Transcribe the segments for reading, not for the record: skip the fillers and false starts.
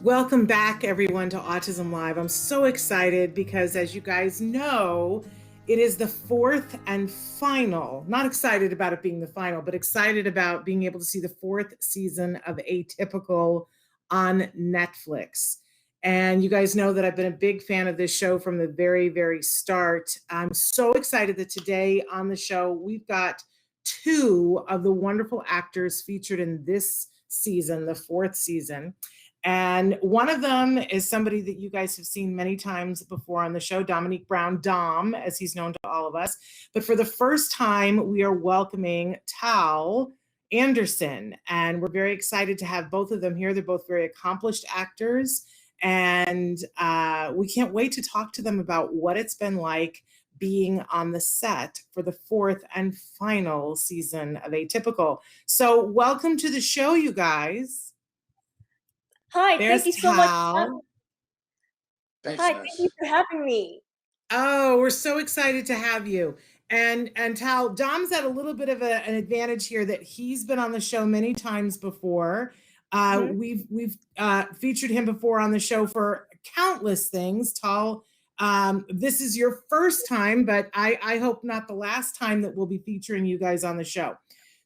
Welcome back, everyone, to Autism Live. I'm so excited because, as you guys know, it is the fourth and final, not excited about it being the final, but excited about being able to see the fourth season of Atypical on Netflix. And you guys know that I've been a big fan of this show from the very, very start. I'm so excited that today on the show, we've got two of the wonderful actors featured in this season, the fourth season. And one of them is somebody that you guys have seen many times before on the show, Domonique Brown, Dom, as he's known to all of us. But for the first time, we are welcoming Tal Anderson. And we're very excited to have both of them here. They're both very accomplished actors. And we can't wait to talk to them about what it's been like being on the set for the fourth and final season of Atypical. So welcome to the show, you guys. Hi, thank you so much. Thanks, Hi, thank you for having me. Oh, we're so excited to have you. And Tal, Dom's at a little bit of an advantage here that he's been on the show many times before. We've featured him before on the show for countless things. Tal, this is your first time, but I hope not the last time that we'll be featuring you guys on the show.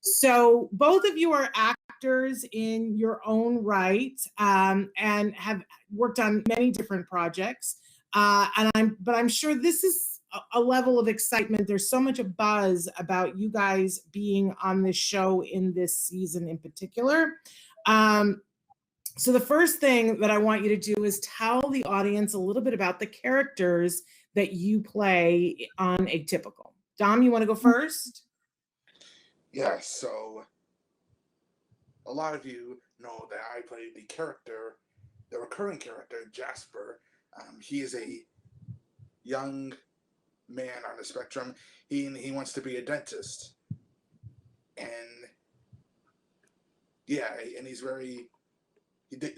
So both of you are actors in your own right, and have worked on many different projects. But I'm sure this is a level of excitement. There's so much buzz about you guys being on this show in this season in particular. So the first thing that I want you to do is tell the audience a little bit about the characters that you play on Atypical. Dom, you want to go first? Yeah, so a lot of you know that I played the recurring character, Jasper. He is a young man on the spectrum. He wants to be a dentist. And yeah, and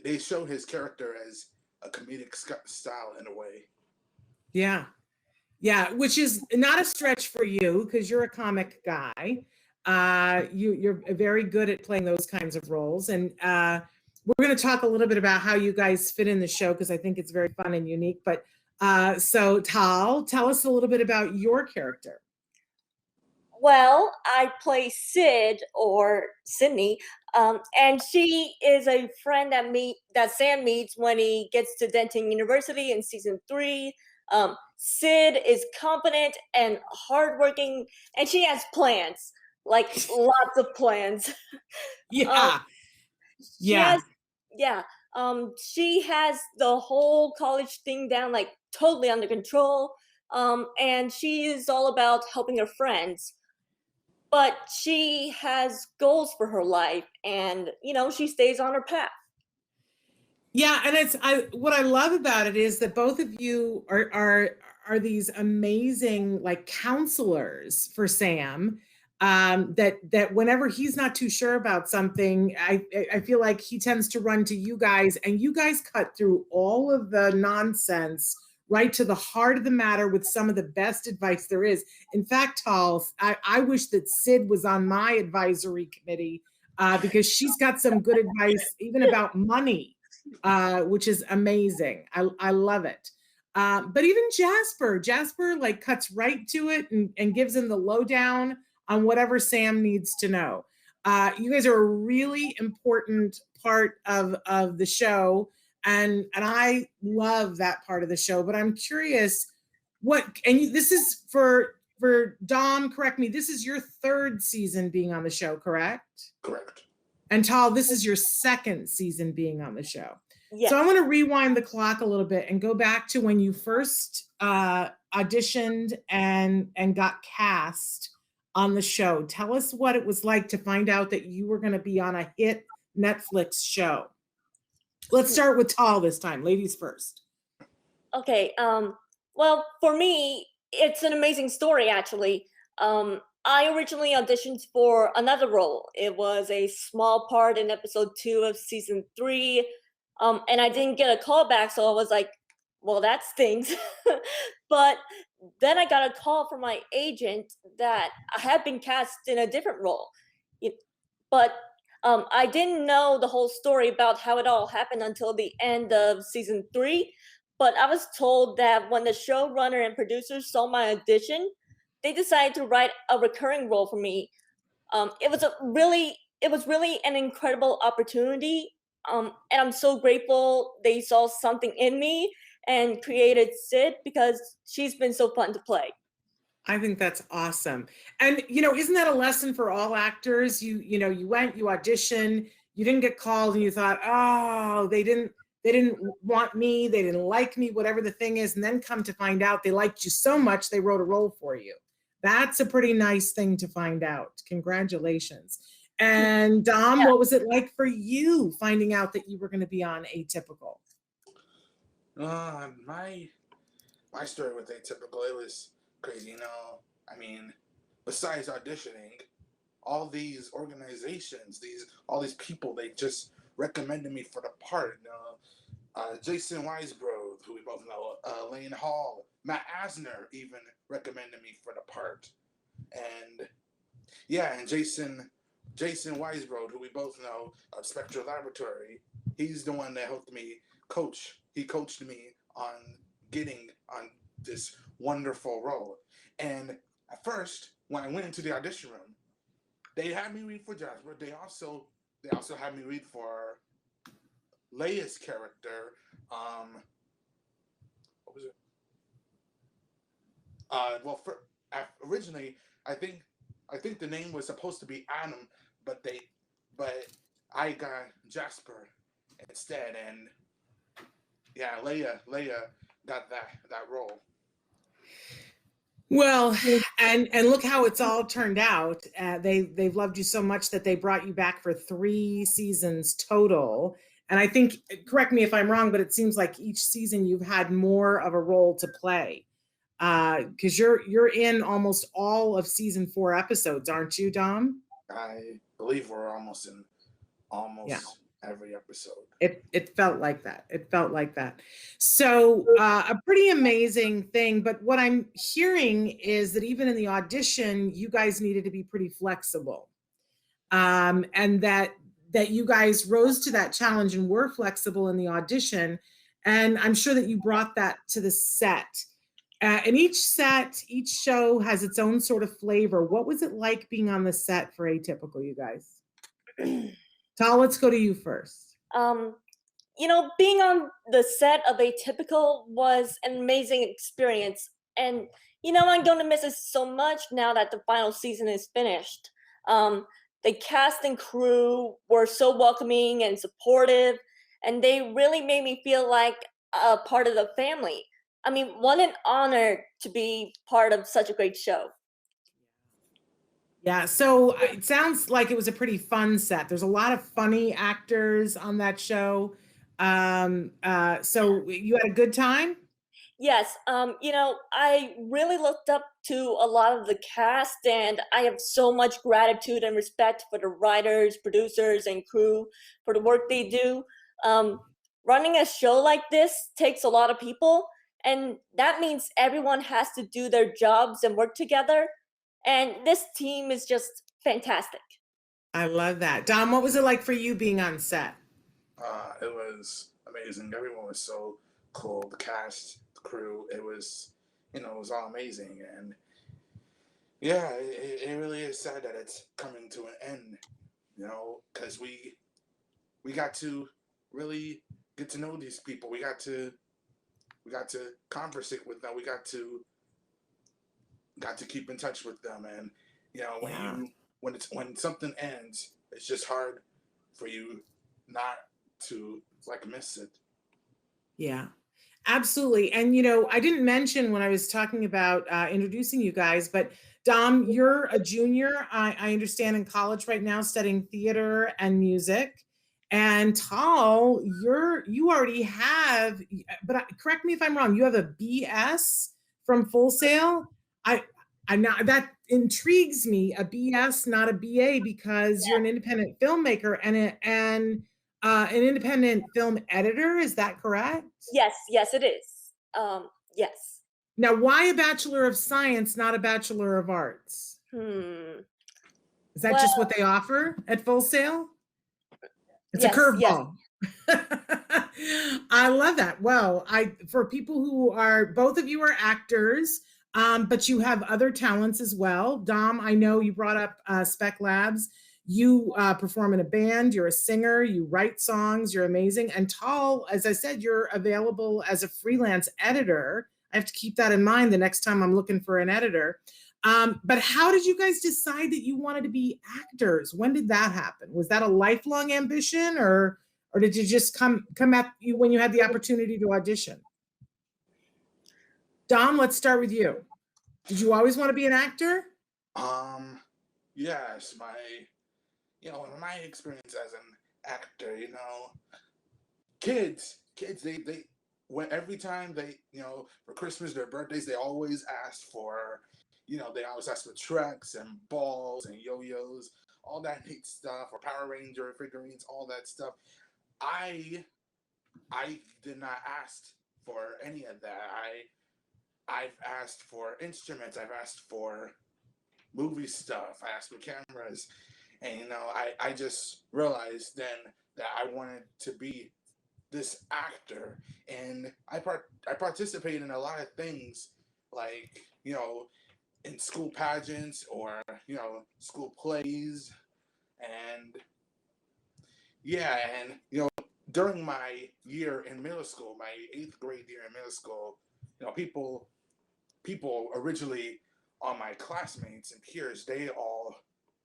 they show his character as a comedic style in a way. Yeah. Yeah, which is not a stretch for you because you're a comic guy. You're very good at playing those kinds of roles. And we're going to talk a little bit about how you guys fit in the show because I think it's very fun and unique. But so Tal, tell us a little bit about your character. Well, I play Sid, or Sydney, and she is a friend that Sam meets when he gets to Denton University in season 3. Sid is confident and hardworking, and she has plans, like lots of plans. Yeah. She has the whole college thing down, like totally under control. And she is all about helping her friends. But she has goals for her life, and she stays on her path. Yeah, and what I love about it is that both of you are these amazing like counselors for Sam. That whenever he's not too sure about something, I feel like he tends to run to you guys, and you guys cut through all of the nonsense right to the heart of the matter with some of the best advice there is. In fact, Tal, I wish that Sid was on my advisory committee because she's got some good advice even about money, which is amazing. I love it. But even Jasper like cuts right to it and gives him the lowdown on whatever Sam needs to know. You guys are a really important part of the show. And I love that part of the show, but I'm curious this is for Dom, correct me, this is your third season being on the show, correct? Correct. And Tal, this is your second season being on the show. Yes. So I want to rewind the clock a little bit and go back to when you first auditioned and got cast on the show. Tell us what it was like to find out that you were going to be on a hit Netflix show. Let's start with Tal this time. Ladies first. Okay. Well, for me, it's an amazing story, actually. I originally auditioned for another role. It was a small part in episode 2 of season 3. And I didn't get a call back, so I was like, well, that stinks. But then I got a call from my agent that I had been cast in a different role. But I didn't know the whole story about how it all happened until the end of season 3, but I was told that when the showrunner and producers saw my audition, they decided to write a recurring role for me. It was really an incredible opportunity, and I'm so grateful they saw something in me and created Sid because she's been so fun to play. I think that's awesome. And isn't that a lesson for all actors? You went, you auditioned, you didn't get called, and you thought, oh, they didn't want me, they didn't like me, whatever the thing is, and then come to find out they liked you so much they wrote a role for you. That's a pretty nice thing to find out. Congratulations. And Dom, what was it like for you finding out that you were going to be on Atypical? My story with Atypical, it was crazy. I mean, besides auditioning, all these organizations, all these people, they just recommended me for the part. Jason Weisbrod, who we both know, Lane Hall, Matt Asner even recommended me for the part, and and Jason Weisbrod, who we both know, of Spectral Laboratory, he's the one that helped me coach. He coached me on getting on this wonderful role. And at first, when I went into the audition room, they had me read for Jasper. They also had me read for Leia's character. What was it? Originally, I think the name was supposed to be Adam, but I got Jasper instead, and Leia got that role. Well, and look how it's all turned out. They've loved you so much that they brought you back for 3 seasons total. And I think, correct me if I'm wrong, but it seems like each season you've had more of a role to play. Because you're in almost all of season 4 episodes, aren't you, Dom? I believe we're almost in every episode. It felt like that. It felt like that. So a pretty amazing thing. But what I'm hearing is that even in the audition, you guys needed to be pretty flexible, and that you guys rose to that challenge and were flexible in the audition. And I'm sure that you brought that to the set. And each show has its own sort of flavor. What was it like being on the set for Atypical, you guys? Tal, let's go to you first. Being on the set of Atypical was an amazing experience. And, I'm going to miss it so much now that the final season is finished. The cast and crew were so welcoming and supportive, and they really made me feel like a part of the family. I mean, what an honor to be part of such a great show. Yeah, so it sounds like it was a pretty fun set. There's a lot of funny actors on that show. So you had a good time? Yes, I really looked up to a lot of the cast, and I have so much gratitude and respect for the writers, producers, and crew for the work they do. Running a show like this takes a lot of people, and that means everyone has to do their jobs and work together. And this team is just fantastic. I love that. Dom, what was it like for you being on set? It was amazing. Everyone was so cool. The cast, the crew, it was all amazing. And it really is sad that it's coming to an end, because we got to really get to know these people. We got to conversate with them. We got to keep in touch with them. And when something ends, it's just hard for you not to miss it. Yeah, absolutely. And I didn't mention when I was talking about introducing you guys, but Dom, you're a junior, I understand, in college right now, studying theater and music. And Tal, you already have, but correct me if I'm wrong, you have a BS from Full Sail. I'm not, that intrigues me, a BS, not a BA, because you're an independent filmmaker and an independent film editor. Is that correct? Yes, it is. Yes. Now, why a Bachelor of Science, not a Bachelor of Arts? Is that just what they offer at Full Sail? It's a Yes, yes. curveball. I love that. Well, for people who are, both of you are actors, but you have other talents as well. Dom, I know you brought up Spec Labs. You perform in a band, you're a singer, you write songs, you're amazing. And Tal, as I said, you're available as a freelance editor. I have to keep that in mind the next time I'm looking for an editor. But how did you guys decide that you wanted to be actors? When did that happen? Was that a lifelong ambition, or did you just come at you when you had the opportunity to audition? Dom, let's start with you. Did you always want to be an actor? Yes, in my experience as an actor, kids, they when every time they, for Christmas, their birthdays, they always ask for, they always ask for trucks and balls and yo-yos, all that neat stuff, or Power Ranger figurines, all that stuff. I did not ask for any of that. I've asked for instruments. I've asked for movie stuff. I asked for cameras, and I just realized then that I wanted to be this actor, and I participated in a lot of things, like in school pageants or school plays, and yeah, and during my year in middle school, my 8th grade year in middle school, people originally on my classmates and peers, they all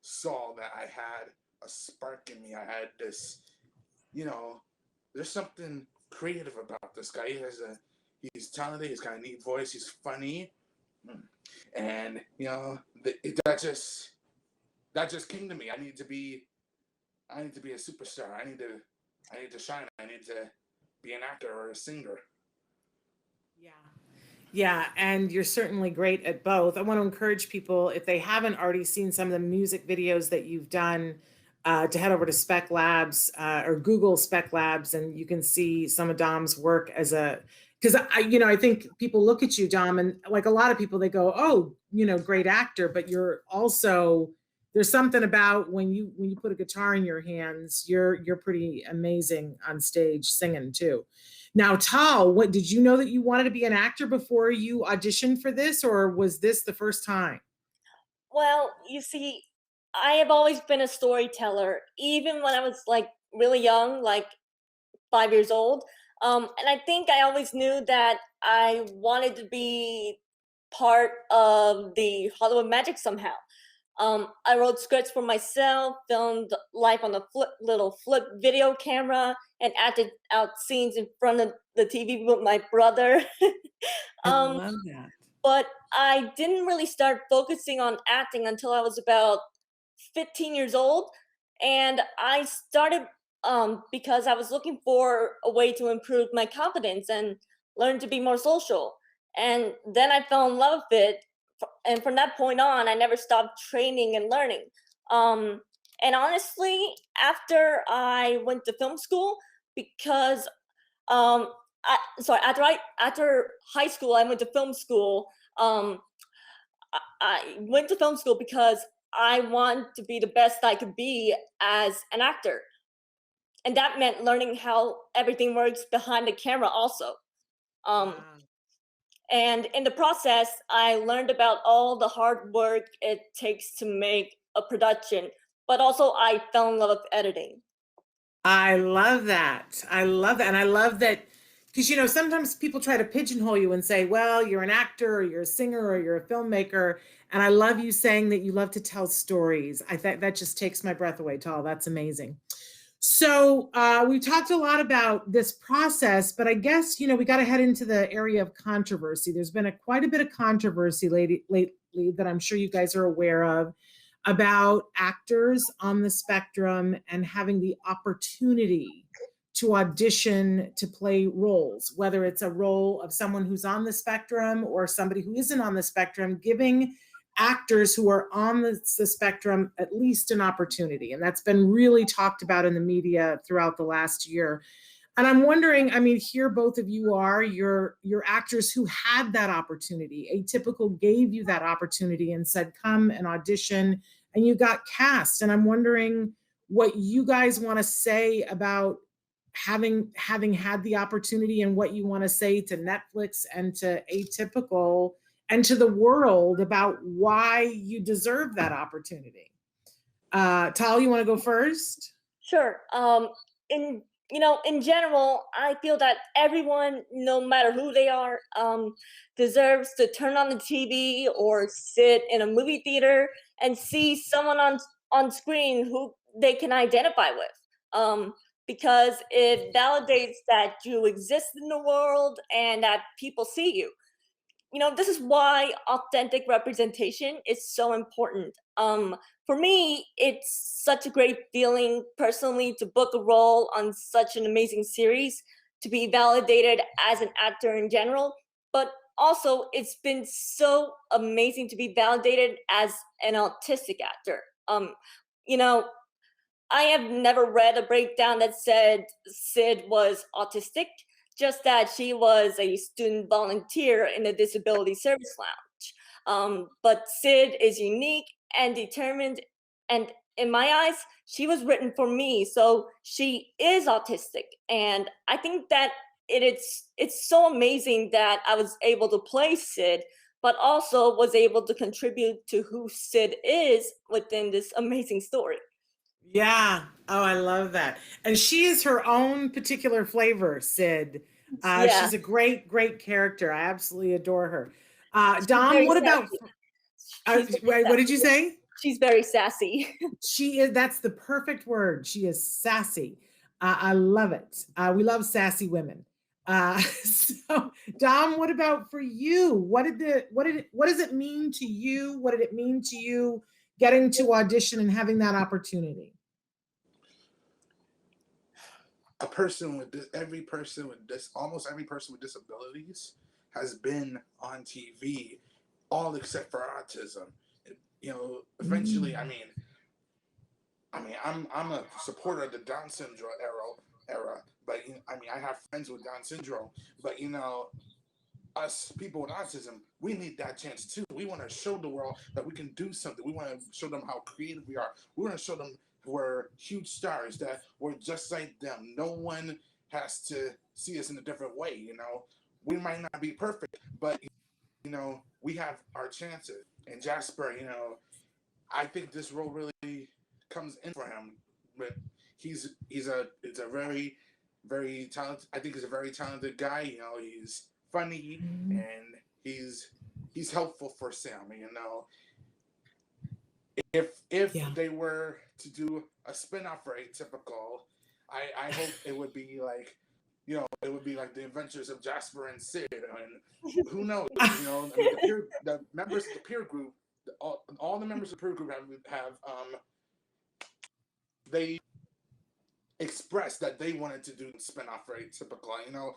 saw that I had a spark in me. I had this, there's something creative about this guy. He's talented. He's got a neat voice. He's funny, and that just came to me. I need to be a superstar. I need to shine. I need to be an actor or a singer. Yeah. Yeah, and you're certainly great at both. I want to encourage people, if they haven't already seen some of the music videos that you've done, to head over to Spec Labs or Google Spec Labs, and you can see some of Dom's work because I think people look at you, Dom, and like a lot of people, they go, oh, great actor, but you're also, there's something about when you put a guitar in your hands, you're pretty amazing on stage singing too. Now, Tal, what did you know that you wanted to be an actor before you auditioned for this, or was this the first time? Well, you see, I have always been a storyteller, even when I was like really young, like 5 years old. And I think I always knew that I wanted to be part of the Hollywood magic somehow. I wrote scripts for myself, filmed live on a little flip video camera, and acted out scenes in front of the TV with my brother. I um, love that. but I didn't really start focusing on acting until I was about 15 years old. And I started because I was looking for a way to improve my confidence and learn to be more social. And then I fell in love with it. And from that point on, I never stopped training and learning. Um, and honestly, after I went to film school, because after high school, I went to film school. Um, I went to film school because I want to be the best I could be as an actor. And that meant learning how everything works behind the camera also. Um, Wow. and in the process, I learned about all the hard work it takes to make a production, but also I fell in love with editing. I love that. I love that. And I love that because, sometimes people try to pigeonhole you and say, well, you're an actor or you're a singer or you're a filmmaker. And I love you saying that you love to tell stories. I think that just takes my breath away, Tal. That's amazing. So we talked a lot about this process, but I guess, we got to head into the area of controversy. There's been quite a bit of controversy lately that I'm sure you guys are aware of about actors on the spectrum and having the opportunity to audition to play roles, whether it's a role of someone who's on the spectrum or somebody who isn't on the spectrum, giving actors who are on the spectrum at least an opportunity. And that's been really talked about in the media throughout the last year. And I'm wondering, here both of you are, you're actors who had that opportunity. Atypical gave you that opportunity and said, come and audition, and you got cast. And I'm wondering, what you guys want to say about having had the opportunity, and what you want to say to Netflix and to Atypical and to the world about why you deserve that opportunity. Tal, you want to go first? Sure. In in general, I feel that everyone, no matter who they are, deserves to turn on the TV or sit in a movie theater and see someone on screen who they can identify with. Because it validates that you exist in the world and that people see you. This is why authentic representation is so important. For me, it's such a great feeling personally to book a role on such an amazing series, to be validated as an actor in general, but also it's been so amazing to be validated as an autistic actor. You know, I have never read a breakdown that said Sid was autistic, just that she was a student volunteer in the Disability Service Lounge. But Sid is unique and determined, and in my eyes, she was written for me, so she is autistic. And I think that it's so amazing that I was able to play Sid, but also was able to contribute to who Sid is within this amazing story. Yeah. Oh, I love that. And she is her own particular flavor, Sid. Yeah, She's a great, great character. I absolutely adore her. she's Dom, very what about, sassy. She's very what did you sassy. say? She's very sassy. She is, that's the perfect word. She is sassy. I love it. We love sassy women. So Dom, what about for you? What does it mean to you? What did it mean to you getting to audition and having that opportunity? A person with this, every person with this, almost every person with disabilities has been on TV, all except for autism. Eventually, I'm a supporter of the Down syndrome era, but I have friends with Down syndrome, but us people with autism, we need that chance too. We want to show the world that we can do something. We want to show them how creative we are. We want to show them we're huge stars, that we're just like them. No one has to see us in a different way. We might not be perfect, but we have our chances. And Jasper, I think this role really comes in for him. But it's a very, very talented. I think he's a very talented guy. He's funny, and he's helpful for Sam. If Yeah. they were to do a spin-off for Atypical, I hope it would be like it would be like the adventures of Jasper and Sid, and who knows? The members of the peer group, all the members of the peer group have they expressed that they wanted to do a spin-off for Atypical.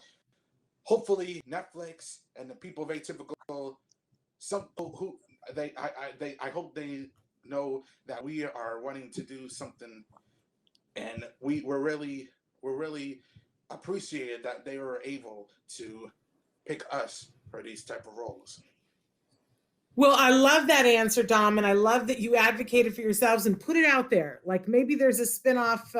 Hopefully Netflix and the people of Atypical, some who I hope they know that we are wanting to do something, and we're really appreciated that they were able to pick us for these type of roles. Well, I love that answer, Dom, and I love that you advocated for yourselves and put it out there. Like maybe there's a spinoff,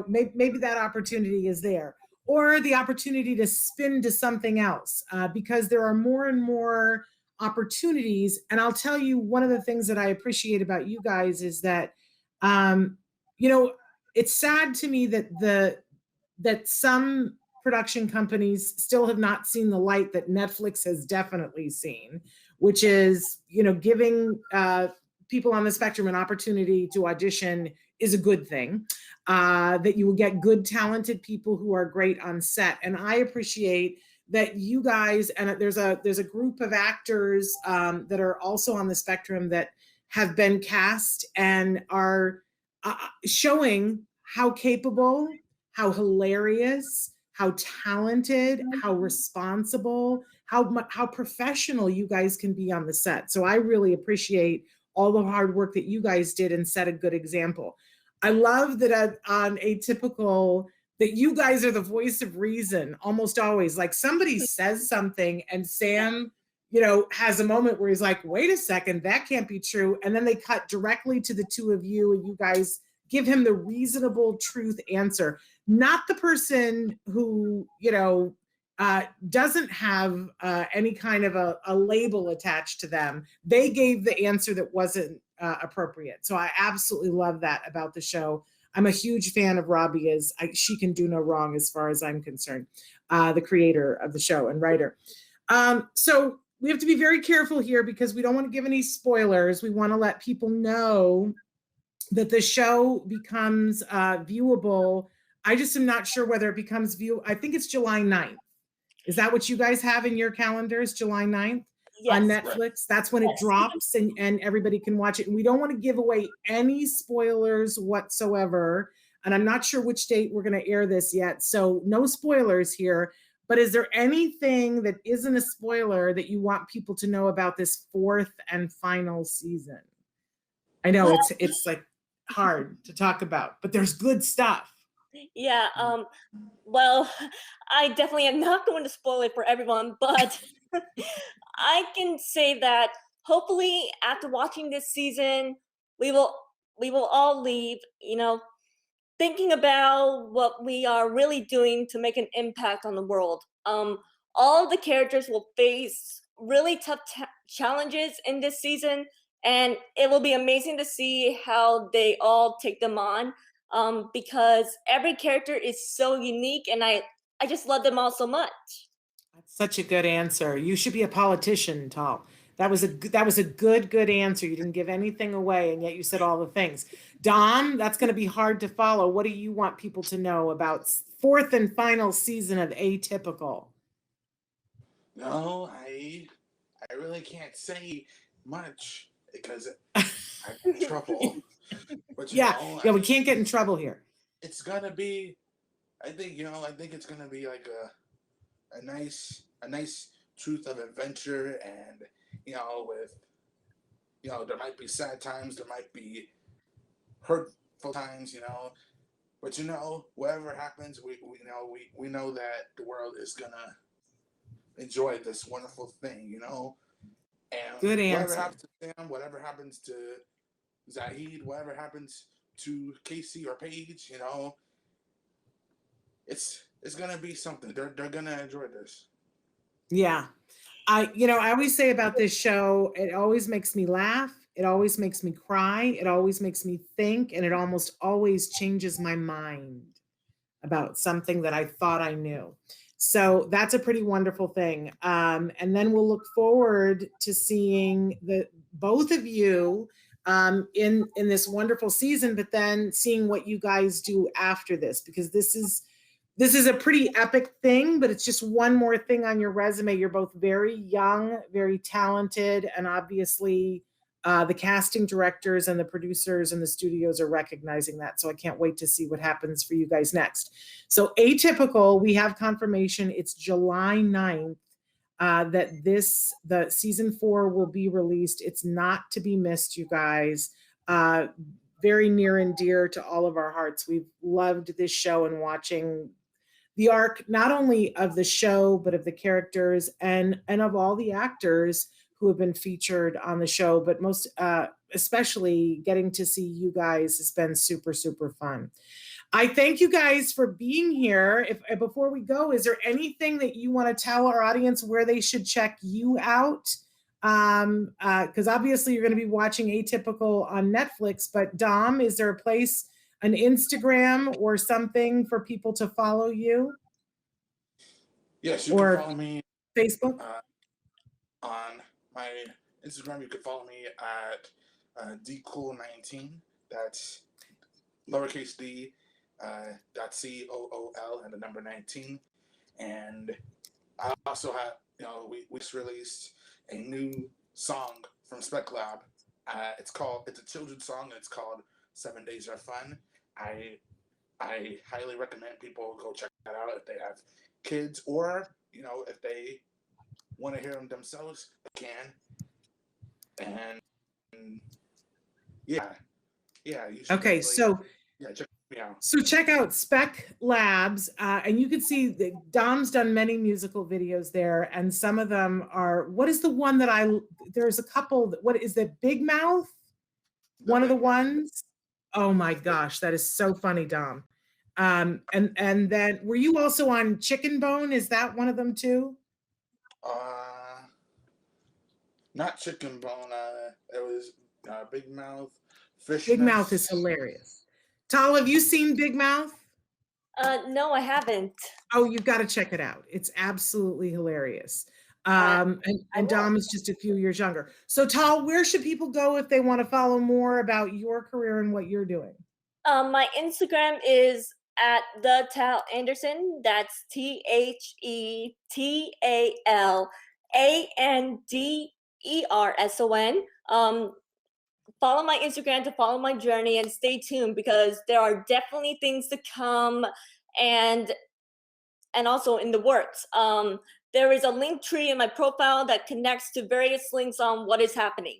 maybe that opportunity is there, or the opportunity to spin to something else, because there are more and more opportunities. And I'll tell you, one of the things that I appreciate about you guys is that, it's sad to me that some production companies still have not seen the light that Netflix has definitely seen, which is, giving people on the spectrum an opportunity to audition is a good thing, that you will get good, talented people who are great on set. And I appreciate that you guys, and there's a group of actors that are also on the spectrum that have been cast and are showing how capable, how hilarious, how talented, how responsible, how professional you guys can be on the set. So I really appreciate all the hard work that you guys did and set a good example. I love that on Atypical that you guys are the voice of reason almost always. Like somebody says something and Sam, has a moment where he's like, wait a second, that can't be true. And then they cut directly to the two of you and you guys give him the reasonable truth answer, not the person who, doesn't have any kind of a label attached to them. They gave the answer that wasn't appropriate. So I absolutely love that about the show. I'm a huge fan of Robbie. She can do no wrong as far as I'm concerned, the creator of the show and writer. So we have to be very careful here because we don't want to give any spoilers. We want to let people know that the show becomes viewable. I just am not sure whether it becomes I think it's July 9th. Is that what you guys have in your calendars, July 9th? Yes, on Netflix? Right. That's when it drops and everybody can watch it. And we don't want to give away any spoilers whatsoever. And I'm not sure which date we're going to air this yet. So no spoilers here. But is there anything that isn't a spoiler that you want people to know about this 4th and final season? I know it's like hard to talk about, but there's good stuff. Yeah. Well, I definitely am not going to spoil it for everyone, but I can say that hopefully after watching this season, we will all leave, thinking about what we are really doing to make an impact on the world. All the characters will face really tough challenges in this season, and it will be amazing to see how they all take them on, because every character is so unique, and I just love them all so much. That's such a good answer. You should be a politician, Tal. That was a good answer. You didn't give anything away, and yet you said all the things. Dom, that's going to be hard to follow. What do you want people to know about 4th and final season of Atypical? No, I really can't say much because I'm in trouble. But we can't get in trouble here. It's gonna be, I think it's gonna be like a nice truth of adventure, and with there might be sad times, there might be hurtful times, but whatever happens, we know that the world is gonna enjoy this wonderful thing, and good answer. Whatever happens to Sam, whatever happens to Zahid, whatever happens to Casey or Paige, it's gonna be something. They're gonna enjoy this. Yeah. I always say about this show, it always makes me laugh. It always makes me cry. It always makes me think, and it almost always changes my mind about something that I thought I knew. So that's a pretty wonderful thing. And then we'll look forward to seeing both of you in this wonderful season, but then seeing what you guys do after this, because this is a pretty epic thing, but it's just one more thing on your resume. You're both very young, very talented, and obviously the casting directors and the producers and the studios are recognizing that. So I can't wait to see what happens for you guys next. So Atypical, we have confirmation. It's July 9th that the season 4 will be released. It's not to be missed, you guys. Very near and dear to all of our hearts. We've loved this show and watching the arc, not only of the show, but of the characters and of all the actors who have been featured on the show, but most especially getting to see you guys has been super, super fun. I thank you guys for being here. Before we go, is there anything that you want to tell our audience where they should check you out? Because obviously you're going to be watching Atypical on Netflix, but Dom, is there a place, an Instagram or something for people to follow you? Yes, you can follow me. Facebook? On my Instagram, you can follow me at dcool19. That's lowercase d, .cool and the number 19. And I also have, we just released a new song from Spec Lab. It's a children's song, and it's called 7 Days Are Fun. I highly recommend people go check that out if they have kids, or if they want to hear them themselves, they can. And yeah, you should. Okay, so check me out. So check out Spec Labs, and you can see that Dom's done many musical videos there, and some of them are. What is the one that there's a couple. What is the Big Mouth? One of the ones. Oh my gosh, that is so funny, Dom. And then were you also on Chicken Bone? Is that one of them too? Uh, Not chicken bone. It was Big Mouth, Big Mouth is Fishness. hilarious. Tal, have you seen Big Mouth? No, I haven't. Oh, you've got to check it out. It's absolutely hilarious. I I And will. Dom is just a few years younger. So, Tal, where should people go if they want to follow more about your career and what you're doing? My Instagram is at the Tal Anderson. That's TheTalanderson. Follow my Instagram to follow my journey and stay tuned because there are definitely things to come and also in the works. There is a link tree in my profile that connects to various links on what is happening.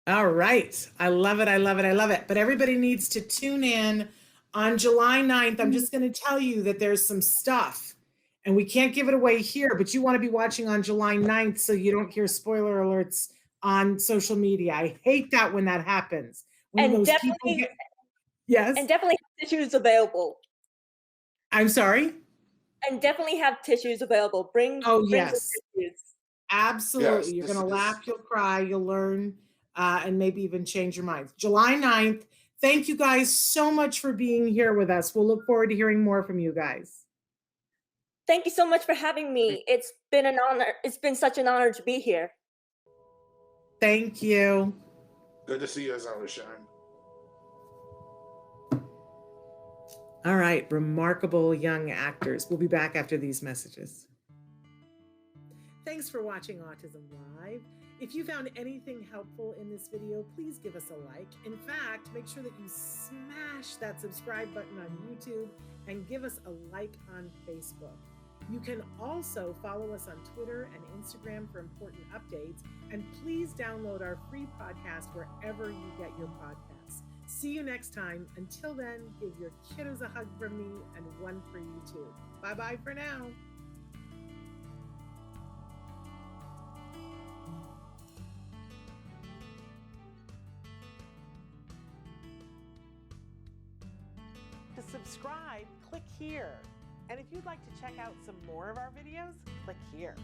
All right. I love it. I love it. I love it. But everybody needs to tune in on July 9th. I'm just going to tell you that there's some stuff and we can't give it away here, but you want to be watching on July 9th so you don't hear spoiler alerts on social media. I hate that when that happens. When And those people definitely get, yes, and definitely have tissues available. I'm sorry. And definitely have tissues available. Oh, Bring some yes. tissues. Absolutely. Yes, You're going this to is. laugh, you'll cry, you'll learn, and maybe even change your minds. July 9th. Thank you guys so much for being here with us. We'll look forward to hearing more from you guys. Thank you so much for having me. It's been an honor. It's been such an honor to be here. Thank you. Good to see you as always, Sharon. All right, remarkable young actors. We'll be back after these messages. Thanks for watching Autism Live. If you found anything helpful in this video, please give us a like. In fact, make sure that you smash that subscribe button on YouTube and give us a like on Facebook. You can also follow us on Twitter and Instagram for important updates. And please download our free podcast wherever you get your podcasts. See you next time. Until then, give your kiddos a hug from me and one for you too. Bye-bye for now. To subscribe, click here. And if you'd like to check out some more of our videos, click here.